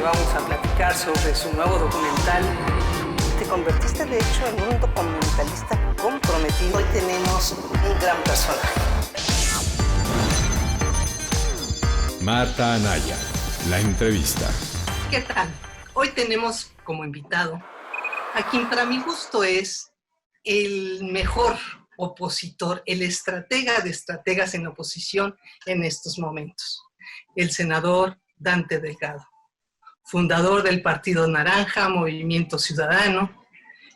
vamos a platicar sobre su nuevo documental. Te convertiste, de hecho, en un documentalista comprometido. Hoy tenemos un gran personaje. Marta Anaya, la entrevista. ¿Qué tal? Hoy tenemos como invitado a quien para mi gusto es el mejor opositor, el estratega de estrategas en oposición en estos momentos. El senador Dante Delgado, fundador del Partido Naranja, Movimiento Ciudadano,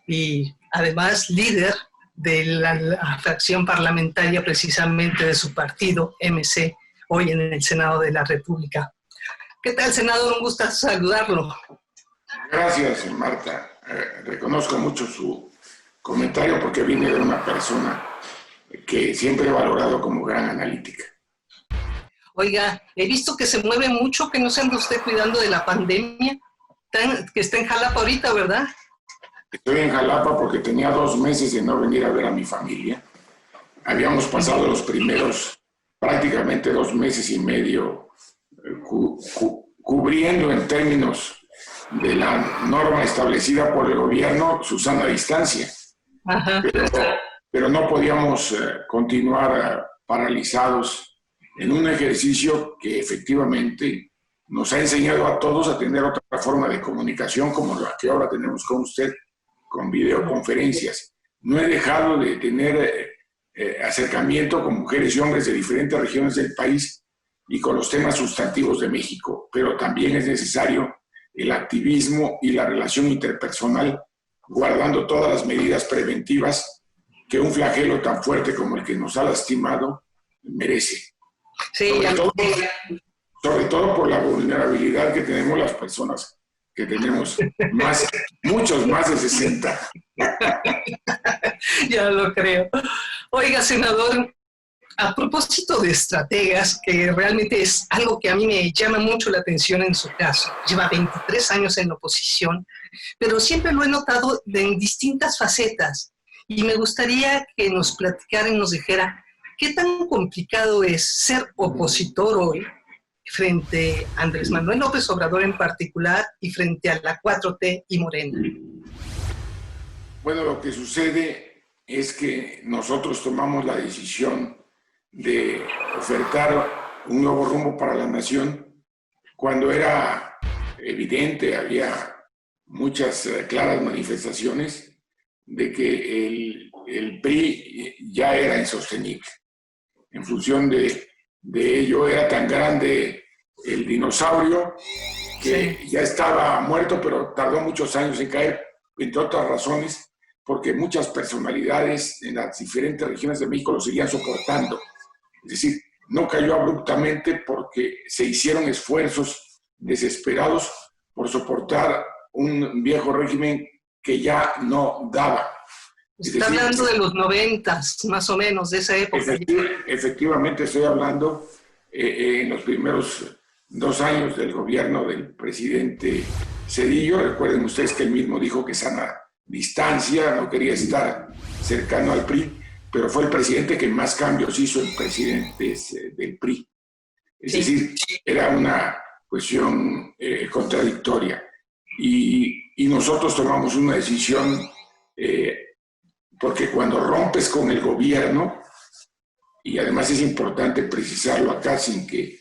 y además líder de la fracción parlamentaria precisamente de su partido, MC, hoy en el Senado de la República. ¿Qué tal, senador? Un gusto saludarlo. Gracias, Marta. Reconozco mucho su comentario porque viene de una persona que siempre he valorado como gran analítica. Oiga, he visto que se mueve mucho, que no se anda usted cuidando de la pandemia, que está en Jalapa ahorita, ¿verdad? Estoy en Jalapa porque tenía 2 meses de no venir a ver a mi familia. Habíamos pasado los primeros prácticamente 2 meses y medio cubriendo en términos de la norma establecida por el gobierno su sana distancia. Ajá. Pero no podíamos continuar paralizados en un ejercicio que efectivamente nos ha enseñado a todos a tener otra forma de comunicación como la que ahora tenemos con usted, con videoconferencias. No he dejado de tener acercamiento con mujeres y hombres de diferentes regiones del país y con los temas sustantivos de México, pero también es necesario el activismo y la relación interpersonal, guardando todas las medidas preventivas que un flagelo tan fuerte como el que nos ha lastimado merece. Sí, sobre todo por la vulnerabilidad que tenemos las personas que tenemos muchos más de 60. Ya lo creo. Oiga, senador, a propósito de estrategas, que realmente es algo que a mí me llama mucho la atención en su caso. Lleva 23 años en la oposición, pero siempre lo he notado en distintas facetas. Y me gustaría que nos platicara y nos dijera qué tan complicado es ser opositor hoy frente a Andrés Manuel López Obrador en particular y frente a la 4T y Morena. Bueno, lo que sucede es que nosotros tomamos la decisión de ofertar un nuevo rumbo para la nación cuando era evidente, había muchas claras manifestaciones de que el PRI ya era insostenible. En función de ello era tan grande el dinosaurio que ya estaba muerto, pero tardó muchos años en caer, entre otras razones, porque muchas personalidades en las diferentes regiones de México lo seguían soportando. Es decir, no cayó abruptamente porque se hicieron esfuerzos desesperados por soportar un viejo régimen que ya no daba. Está hablando de los 90s, más o menos, de esa época. Efectivamente, estoy hablando en los primeros 2 años del gobierno del presidente Zedillo. Recuerden ustedes que él mismo dijo que sana distancia, no quería estar cercano al PRI, pero fue el presidente que más cambios hizo en presidentes del PRI. Es decir, era una cuestión contradictoria. Y nosotros tomamos una decisión porque cuando rompes con el gobierno, y además es importante precisarlo acá sin que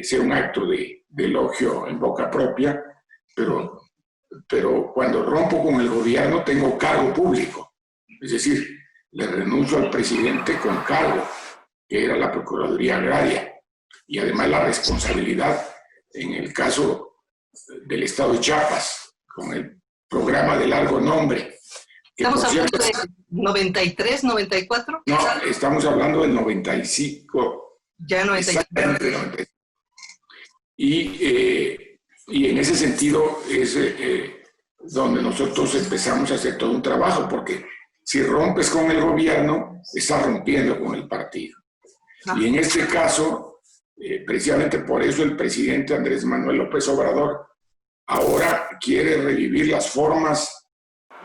sea un acto de elogio en boca propia, pero cuando rompo con el gobierno tengo cargo público, es decir, le renuncio al presidente con cargo, que era la Procuraduría Agraria, y además la responsabilidad en el caso del estado de Chiapas, con el programa de largo nombre. ¿Estamos hablando de 93, 94? No, estamos hablando del 95. Ya 95. Y en ese sentido es donde nosotros empezamos a hacer todo un trabajo, porque si rompes con el gobierno, estás rompiendo con el partido. Y en este caso, precisamente por eso el presidente Andrés Manuel López Obrador ahora quiere revivir las formas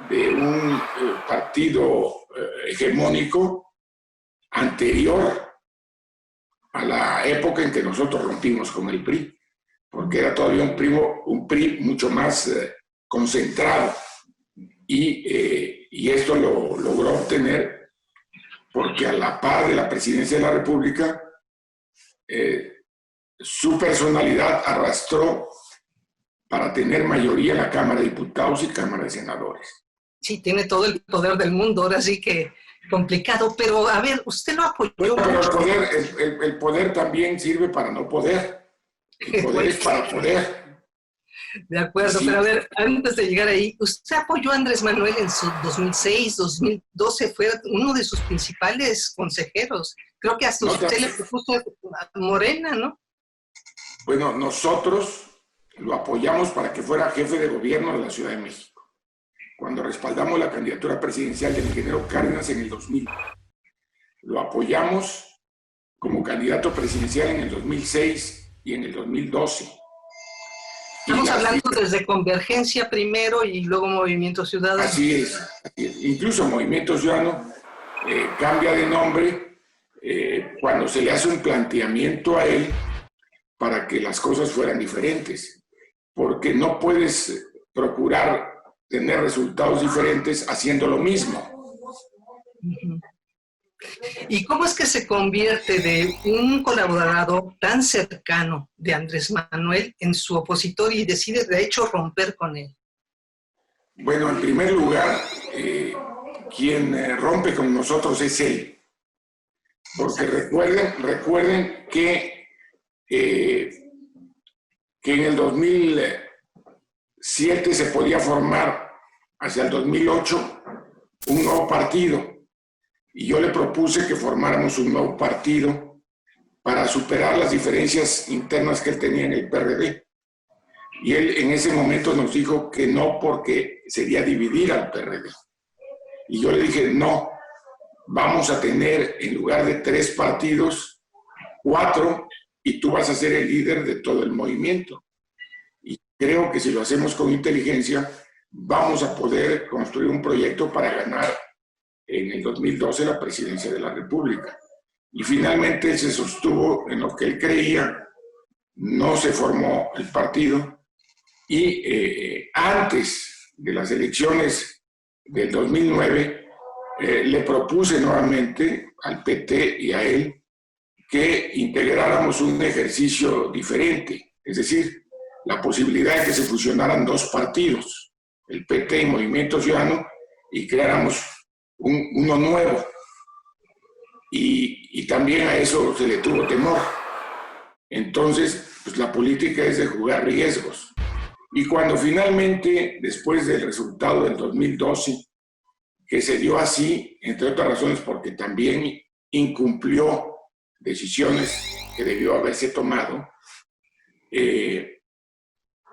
de un partido hegemónico anterior a la época en que nosotros rompimos con el PRI. porque era todavía un PRI mucho más concentrado. Y esto lo logró obtener porque a la par de la presidencia de la República, su personalidad arrastró para tener mayoría en la Cámara de Diputados y Cámara de Senadores. Sí, tiene todo el poder del mundo, ahora sí que complicado, pero a ver, usted lo apoyó. Bueno, pero el poder también sirve para no poder. El poder es para poder. De acuerdo, sí. Pero a ver, antes de llegar ahí, usted apoyó a Andrés Manuel en su 2006, 2012, fue uno de sus principales consejeros. Creo que hasta usted le propuso a Morena, ¿no? Bueno, nosotros lo apoyamos para que fuera jefe de gobierno de la Ciudad de México, cuando respaldamos la candidatura presidencial del ingeniero Cárdenas en el 2000. Lo apoyamos como candidato presidencial en el 2006 y en el 2012. Estamos hablando desde Convergencia primero y luego Movimiento Ciudadano. Así es. Incluso Movimiento Ciudadano cambia de nombre cuando se le hace un planteamiento a él para que las cosas fueran diferentes. Porque no puedes procurar tener resultados diferentes haciendo lo mismo. ¿Y cómo es que se convierte de un colaborador tan cercano de Andrés Manuel en su opositor y decide de hecho romper con él? Bueno, en primer lugar, quien rompe con nosotros es él. Porque recuerden que en el 2007 se podía formar hacia el 2008 un nuevo partido. Y yo le propuse que formáramos un nuevo partido para superar las diferencias internas que él tenía en el PRD. Y él en ese momento nos dijo que no, porque sería dividir al PRD. Y yo le dije, no, vamos a tener en lugar de 3 partidos, 4, y tú vas a ser el líder de todo el movimiento. Y creo que si lo hacemos con inteligencia, vamos a poder construir un proyecto para ganar en el 2012 la presidencia de la República. Y finalmente él se sostuvo en lo que él creía, no se formó el partido, y antes de las elecciones del 2009 le propuse nuevamente al PT y a él que integráramos un ejercicio diferente, es decir, la posibilidad de que se fusionaran 2 partidos, el PT y Movimiento Ciudadano, y creáramos uno nuevo. Y también a eso se le tuvo temor. Entonces, pues la política es de jugar riesgos. Y cuando finalmente, después del resultado del 2012, que se dio así, entre otras razones porque también incumplió decisiones que debió haberse tomado,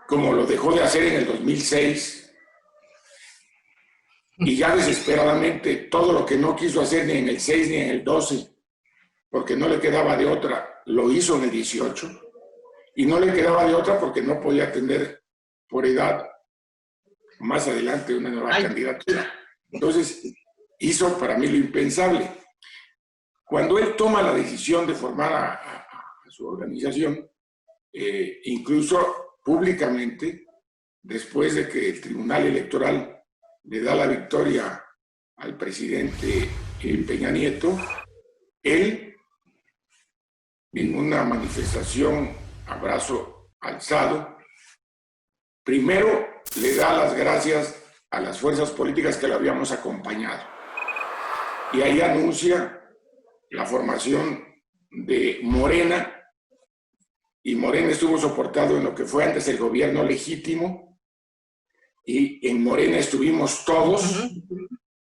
como lo dejó de hacer en el 2006, y ya desesperadamente todo lo que no quiso hacer ni en el 6 ni en el 12, porque no le quedaba de otra, lo hizo en el 18, y no le quedaba de otra porque no podía tener por edad más adelante una nueva candidatura. Entonces hizo para mí lo impensable. Cuando él toma la decisión de formar a su organización, incluso públicamente, después de que el Tribunal Electoral le da la victoria al presidente Peña Nieto, él, en una manifestación a brazo alzado, primero le da las gracias a las fuerzas políticas que lo habíamos acompañado. Y ahí anuncia la formación de Morena, y Morena estuvo soportado en lo que fue antes el gobierno legítimo, y en Morena estuvimos todos,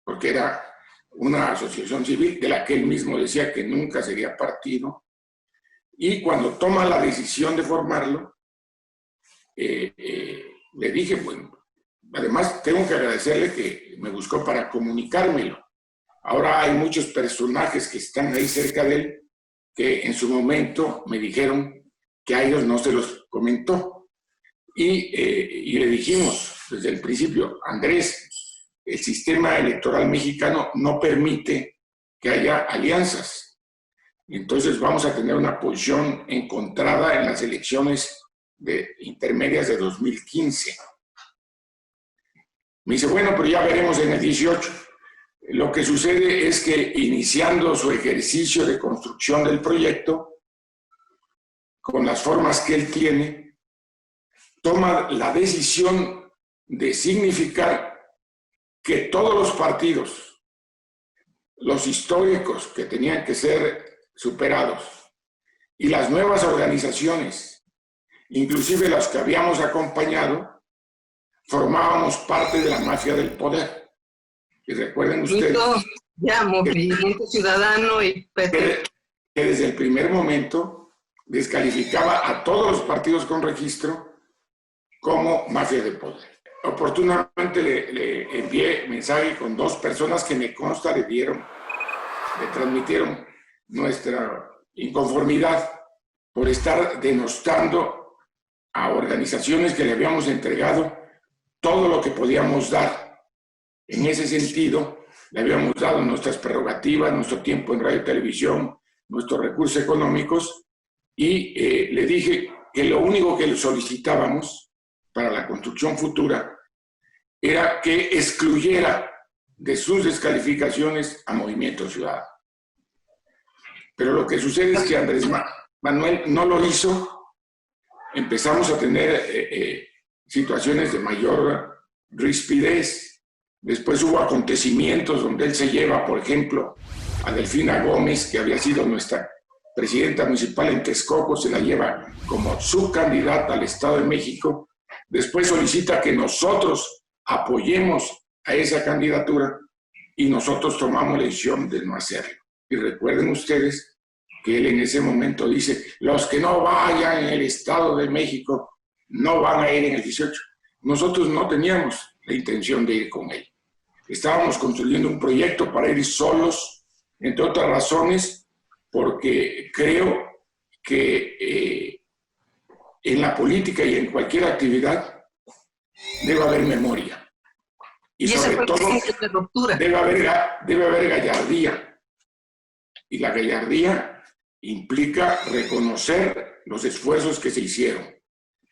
porque era una asociación civil de la que él mismo decía que nunca sería partido. Y cuando toma la decisión de formarlo, le dije, bueno, además tengo que agradecerle que me buscó para comunicármelo. Ahora hay muchos personajes que están ahí cerca de él que en su momento me dijeron que a ellos no se los comentó. Y le dijimos desde el principio, Andrés, el sistema electoral mexicano no permite que haya alianzas. Entonces vamos a tener una posición encontrada en las elecciones intermedias de 2015. Me dice, bueno, pero ya veremos en el 18. Lo que sucede es que iniciando su ejercicio de construcción del proyecto, con las formas que él tiene, toma la decisión de significar que todos los partidos, los históricos que tenían que ser superados, y las nuevas organizaciones, inclusive las que habíamos acompañado, formábamos parte de la mafia del poder. Y recuerden ustedes ya, Movimiento Ciudadano y PT, que desde el primer momento descalificaba a todos los partidos con registro como mafia de poder. Oportunamente le envié mensaje con 2 personas que me consta le transmitieron nuestra inconformidad por estar denostando a organizaciones que le habíamos entregado todo lo que podíamos dar. En ese sentido, le habíamos dado nuestras prerrogativas, nuestro tiempo en radio y televisión, nuestros recursos económicos, y le dije que lo único que le solicitábamos para la construcción futura era que excluyera de sus descalificaciones a Movimiento Ciudadano. Pero lo que sucede es que Andrés Manuel no lo hizo. Empezamos a tener situaciones de mayor rispidez. Después hubo acontecimientos donde él se lleva, por ejemplo, a Delfina Gómez, que había sido nuestra presidenta municipal en Texcoco, se la lleva como subcandidata al Estado de México. Después solicita que nosotros apoyemos a esa candidatura y nosotros tomamos la decisión de no hacerlo. Y recuerden ustedes que él en ese momento dice, los que no vayan en el Estado de México no van a ir en el 18. Nosotros no teníamos la intención de ir con él. Estábamos construyendo un proyecto para ir solos, entre otras razones, porque creo que en la política y en cualquier actividad debe haber memoria. Y sobre todo debe haber gallardía. Y la gallardía implica reconocer los esfuerzos que se hicieron.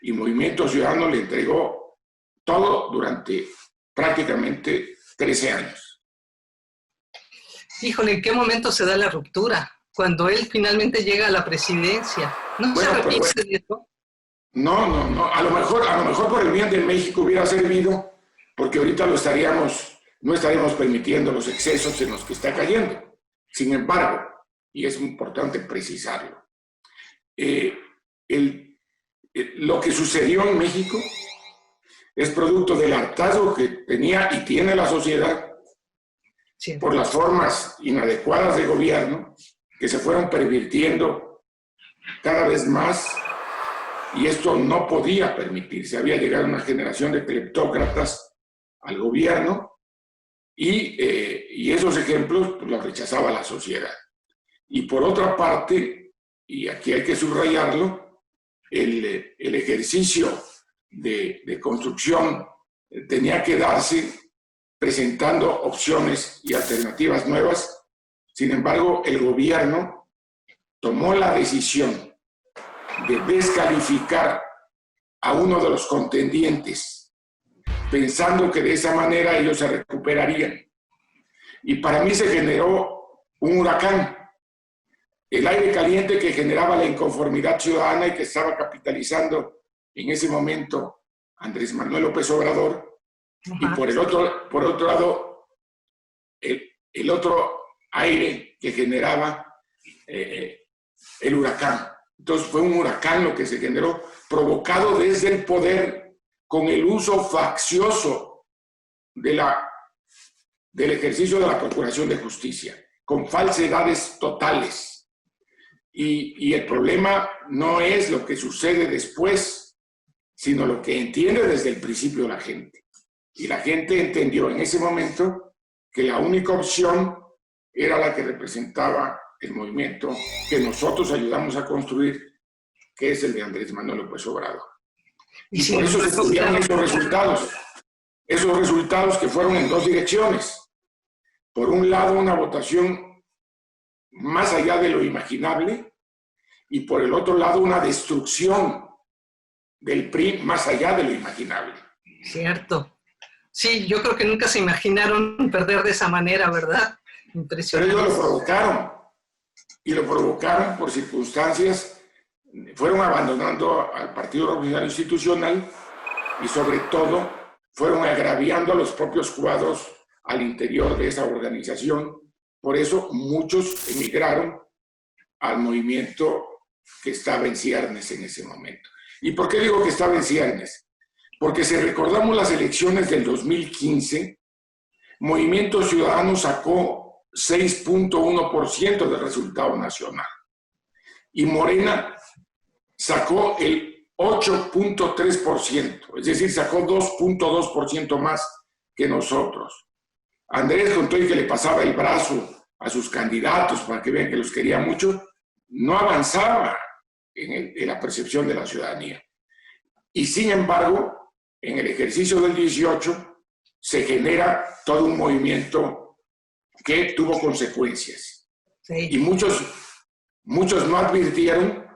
Y Movimiento Ciudadano le entregó todo durante prácticamente 13 años. Híjole, ¿en qué momento se da la ruptura? Cuando él finalmente llega a la presidencia. ¿No se arrepiente de eso? No. A lo mejor por el bien de México hubiera servido, porque ahorita no estaríamos permitiendo los excesos en los que está cayendo. Sin embargo, y es importante precisarlo, lo que sucedió en México es producto del hartazgo que tenía y tiene la sociedad por las formas inadecuadas de gobierno que se fueron pervirtiendo cada vez más, y esto no podía permitirse. Había llegado una generación de cleptócratas al gobierno y esos ejemplos pues, los rechazaba la sociedad. Y por otra parte, y aquí hay que subrayarlo, el ejercicio de construcción tenía que darse presentando opciones y alternativas nuevas. Sin embargo, el gobierno tomó la decisión de descalificar a uno de los contendientes, pensando que de esa manera ellos se recuperarían. Y para mí se generó un huracán. El aire caliente que generaba la inconformidad ciudadana y que estaba capitalizando en ese momento Andrés Manuel López Obrador. Y por otro lado, el otro aire que generaba el huracán. Entonces fue un huracán lo que se generó, provocado desde el poder con el uso faccioso del ejercicio de la Procuración de Justicia, con falsedades totales. Y el problema no es lo que sucede después, sino lo que entiende desde el principio la gente. Y la gente entendió en ese momento que la única opción era la que representaba el movimiento que nosotros ayudamos a construir, que es el de Andrés Manuel López Obrador. Y por eso se tuvieron esos resultados que fueron en 2 direcciones. Por un lado, una votación más allá de lo imaginable, y por el otro lado, una destrucción del PRI más allá de lo imaginable. Cierto. Sí, yo creo que nunca se imaginaron perder de esa manera, ¿verdad? Impresionante. Pero ellos lo provocaron, y lo provocaron por circunstancias, fueron abandonando al Partido Revolucionario Institucional y sobre todo fueron agraviando a los propios cuadros al interior de esa organización. Por eso muchos emigraron al movimiento que estaba en ciernes en ese momento. ¿Y por qué digo que estaba en ciernes? Porque si recordamos las elecciones del 2015, Movimiento Ciudadano sacó 6.1% del resultado nacional y Morena sacó el 8.3%, es decir, sacó 2.2% más que nosotros. Andrés, con todo y que le pasaba el brazo a sus candidatos para que vean que los quería mucho, no avanzaba en la percepción de la ciudadanía. Y sin embargo, en el ejercicio del 18 se genera todo un movimiento que tuvo consecuencias. Sí. Y muchos no advirtieron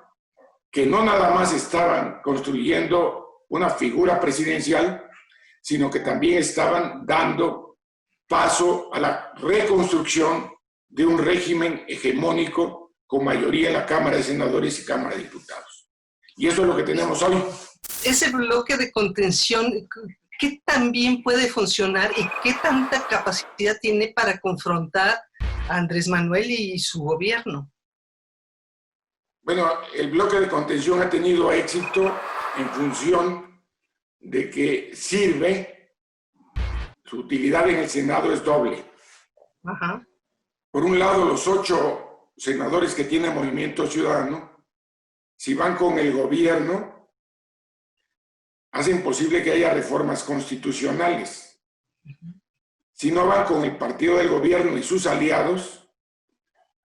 que no nada más estaban construyendo una figura presidencial, sino que también estaban dando paso a la reconstrucción de un régimen hegemónico con mayoría en la Cámara de Senadores y Cámara de Diputados. Y eso es lo que tenemos hoy. Ese bloque de contención, ¿qué tan bien puede funcionar y qué tanta capacidad tiene para confrontar a Andrés Manuel y su gobierno? Bueno, el bloque de contención ha tenido éxito en función de que sirve, su utilidad en el Senado es doble. Ajá. Por un lado, los 8 senadores que tiene Movimiento Ciudadano, si van con el gobierno, hacen posible que haya reformas constitucionales. Si no van con el partido del gobierno y sus aliados,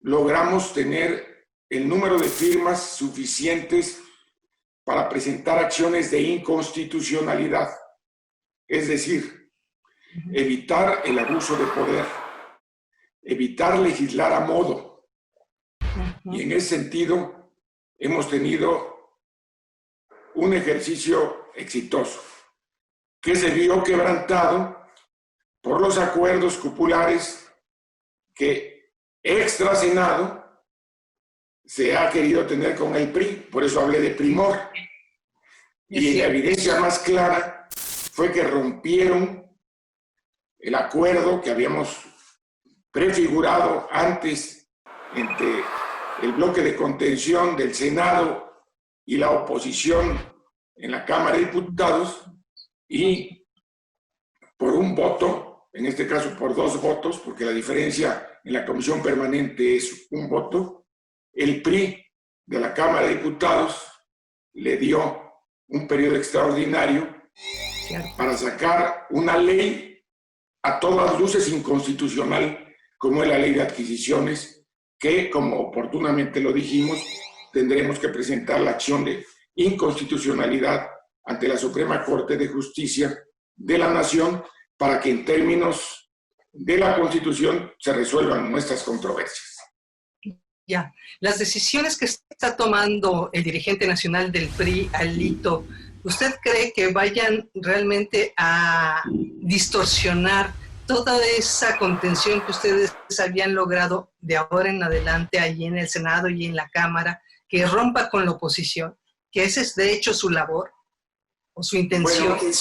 logramos tener el número de firmas suficientes para presentar acciones de inconstitucionalidad. Es decir, evitar el abuso de poder, evitar legislar a modo. Y en ese sentido, hemos tenido un ejercicio exitoso, que se vio quebrantado por los acuerdos cupulares que extra Senado se ha querido tener con el PRI, por eso hablé de primor. Y la evidencia más clara fue que rompieron el acuerdo que habíamos prefigurado antes entre el bloque de contención del Senado y la oposición en la Cámara de Diputados, y por un voto, en este caso por 2 votos, porque la diferencia en la comisión permanente es un voto, el PRI de la Cámara de Diputados le dio un periodo extraordinario para sacar una ley a todas luces inconstitucional, como es la ley de adquisiciones, que, como oportunamente lo dijimos, tendremos que presentar la acción de inconstitucionalidad ante la Suprema Corte de Justicia de la Nación para que en términos de la Constitución se resuelvan nuestras controversias. Ya, las decisiones que está tomando el dirigente nacional del PRI, Alito, ¿usted cree que vayan realmente a distorsionar toda esa contención que ustedes habían logrado de ahora en adelante allí en el Senado y en la Cámara, que rompa con la oposición? Que esa es de hecho su labor o su intención. Bueno,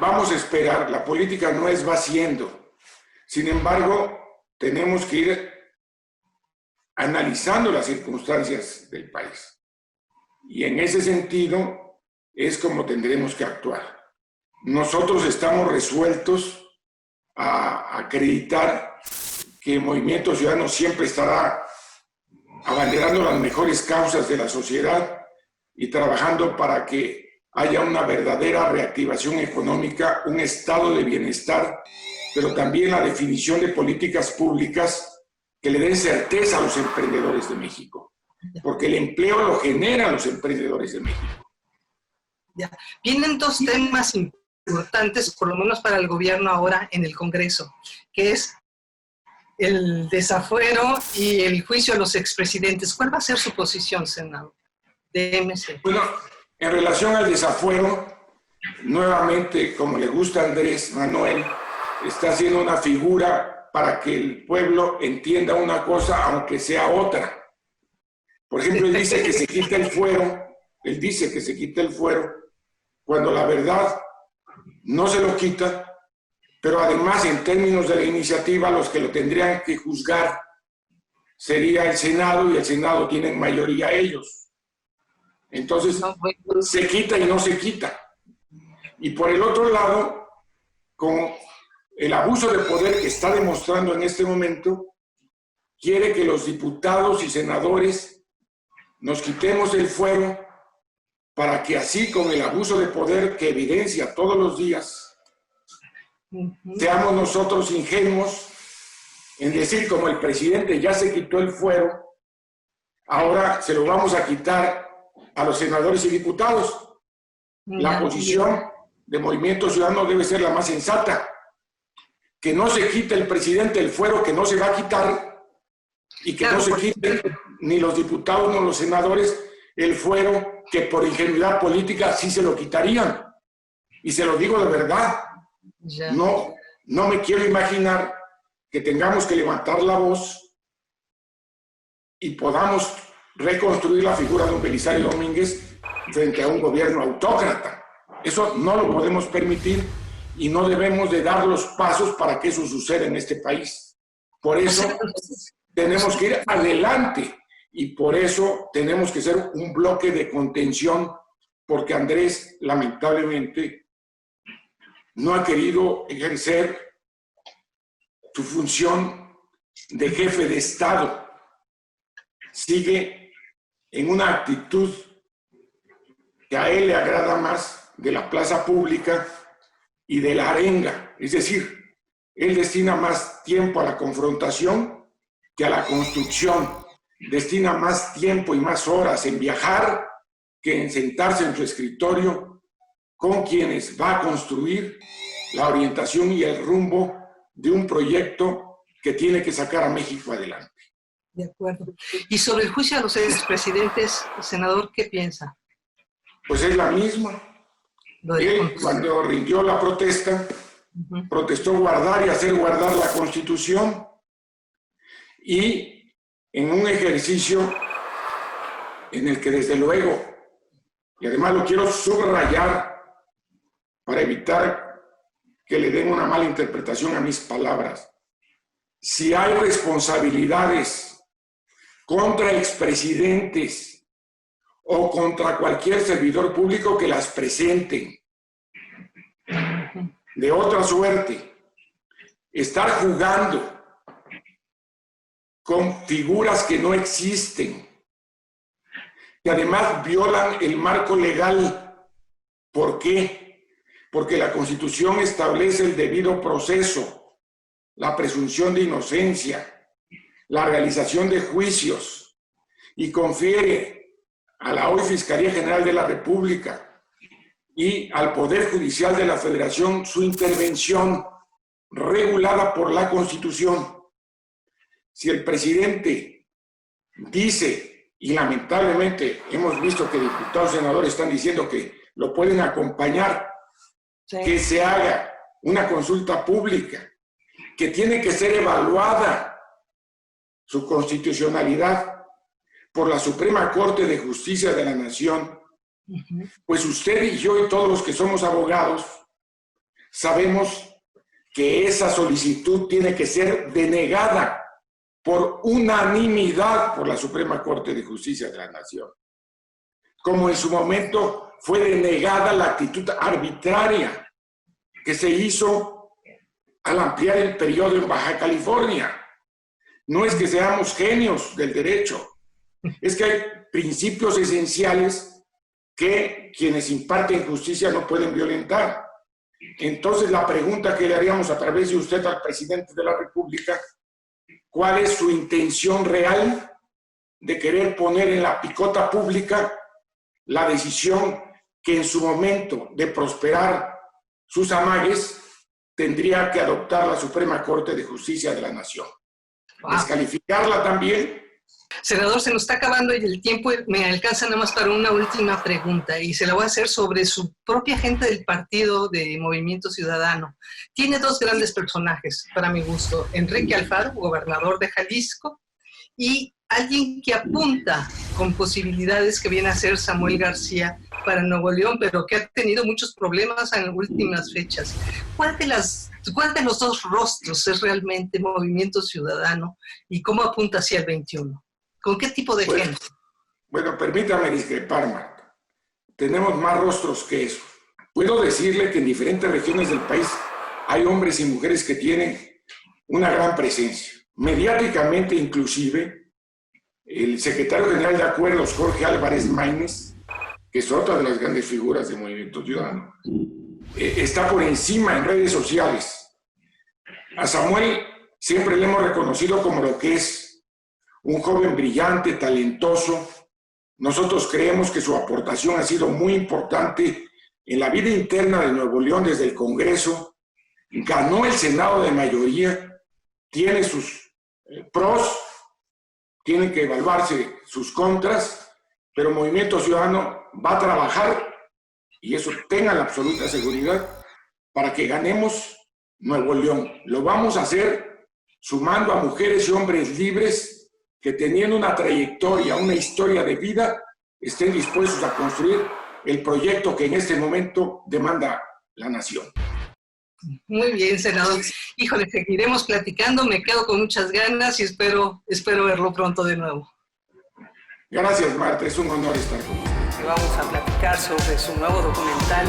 vamos a esperar, la política no es va siendo. Sin embargo, tenemos que ir analizando las circunstancias del país. Y en ese sentido es como tendremos que actuar. Nosotros estamos resueltos a acreditar que el Movimiento Ciudadano siempre estará abanderando las mejores causas de la sociedad y trabajando para que haya una verdadera reactivación económica, un estado de bienestar, pero también la definición de políticas públicas que le den certeza a los emprendedores de México, porque el empleo lo generan los emprendedores de México. Ya. Vienen 2 temas importantes, por lo menos para el gobierno ahora en el Congreso, que es el desafuero y el juicio a los expresidentes. ¿Cuál va a ser su posición, Senado, de MC? Bueno, En relación al desafuero, nuevamente, como le gusta a Andrés Manuel, está haciendo una figura para que el pueblo entienda una cosa, aunque sea otra. Por ejemplo, él dice que se quita el fuero, cuando la verdad no se lo quita, pero además, en términos de la iniciativa, los que lo tendrían que juzgar sería el Senado, y el Senado tiene mayoría ellos. Entonces, se quita y no se quita. Y por el otro lado, con el abuso de poder que está demostrando en este momento, quiere que los diputados y senadores nos quitemos el fuero para que así, con el abuso de poder que evidencia todos los días, seamos nosotros ingenuos en decir, como el presidente ya se quitó el fuero, ahora se lo vamos a quitar a los senadores y diputados. La posición de Movimiento Ciudadano debe ser la más sensata. Que no se quite el presidente el fuero que no se va a quitar, y que no se quiten ni los diputados ni los senadores el fuero que por ingenuidad política sí se lo quitarían. Y se lo digo de verdad. No me quiero imaginar que tengamos que levantar la voz y podamos reconstruir la figura de don Belisario Domínguez frente a un gobierno autócrata. Eso no lo podemos permitir y no debemos de dar los pasos para que eso suceda en este país. Por eso tenemos que ir adelante y por eso tenemos que ser un bloque de contención, porque Andrés, lamentablemente, no ha querido ejercer su función de jefe de Estado. Sigue en una actitud que a él le agrada más de la plaza pública y de la arenga. Es decir, él destina más tiempo a la confrontación que a la construcción. Destina más tiempo y más horas en viajar que en sentarse en su escritorio con quienes va a construir la orientación y el rumbo de un proyecto que tiene que sacar a México adelante. De acuerdo. Y sobre el juicio a los expresidentes, senador, ¿qué piensa? Pues es la misma. Él, cuando rindió la protesta, protestó guardar y hacer guardar la Constitución, y en un ejercicio en el que, desde luego, y además lo quiero subrayar para evitar que le den una mala interpretación a mis palabras, si hay responsabilidades contra expresidentes o contra cualquier servidor público, que las presenten. De otra suerte, estar jugando con figuras que no existen, que además violan el marco legal. ¿Por qué? Porque la Constitución establece el debido proceso, la presunción de inocencia, la realización de juicios, y confiere a la hoy Fiscalía General de la República y al Poder Judicial de la Federación su intervención regulada por la Constitución. Si el presidente dice, y lamentablemente hemos visto que diputados y senadores están diciendo que lo pueden acompañar, sí, que se haga una consulta pública, que tiene que ser evaluada su constitucionalidad por la Suprema Corte de Justicia de la Nación, pues usted y yo y todos los que somos abogados sabemos que esa solicitud tiene que ser denegada por unanimidad por la Suprema Corte de Justicia de la Nación. Como en su momento fue denegada la actitud arbitraria que se hizo al ampliar el periodo en Baja California. No es que seamos genios del derecho, es que hay principios esenciales que quienes imparten justicia no pueden violentar. Entonces, la pregunta que le haríamos a través de usted al presidente de la República: ¿cuál es su intención real de querer poner en la picota pública la decisión que en su momento de prosperar sus amagues tendría que adoptar la Suprema Corte de Justicia de la Nación? Descalificarla también Senador, se nos está acabando el tiempo, me alcanza nada más para una última pregunta y se la voy a hacer sobre su propia gente del partido de Movimiento Ciudadano. Tiene dos grandes personajes, para mi gusto, Enrique Alfaro, gobernador de Jalisco, y alguien que apunta con posibilidades que viene a ser Samuel García para Nuevo León, pero que ha tenido muchos problemas en últimas fechas. ¿Cuál de los dos rostros es realmente Movimiento Ciudadano y cómo apunta hacia el 21? ¿Con qué tipo de gente? Bueno, permítame discrepar, Marta. Tenemos más rostros que eso. Puedo decirle que en diferentes regiones del país hay hombres y mujeres que tienen una gran presencia. Mediáticamente, inclusive, el secretario general de Acuerdos, Jorge Álvarez Maínez, que es otra de las grandes figuras del Movimiento Ciudadano, está por encima en redes sociales. A Samuel siempre le hemos reconocido como lo que es un joven brillante, talentoso. Nosotros creemos que su aportación ha sido muy importante en la vida interna de Nuevo León desde el Congreso. Ganó el Senado de mayoría, tiene sus pros, tienen que evaluarse sus contras, pero Movimiento Ciudadano va a trabajar, y eso tengan la absoluta seguridad, para que ganemos Nuevo León. Lo vamos a hacer sumando a mujeres y hombres libres que teniendo una trayectoria, una historia de vida, estén dispuestos a construir el proyecto que en este momento demanda la nación. Muy bien, senador. Híjole, seguiremos platicando, me quedo con muchas ganas y espero verlo pronto de nuevo. Gracias, Marta, es un honor estar con usted. Vamos a platicar sobre su nuevo documental.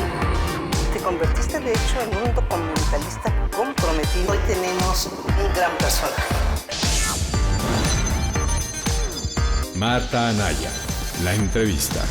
Te convertiste, de hecho, en un documentalista comprometido. Hoy tenemos un gran personaje. Marta Anaya, la entrevista.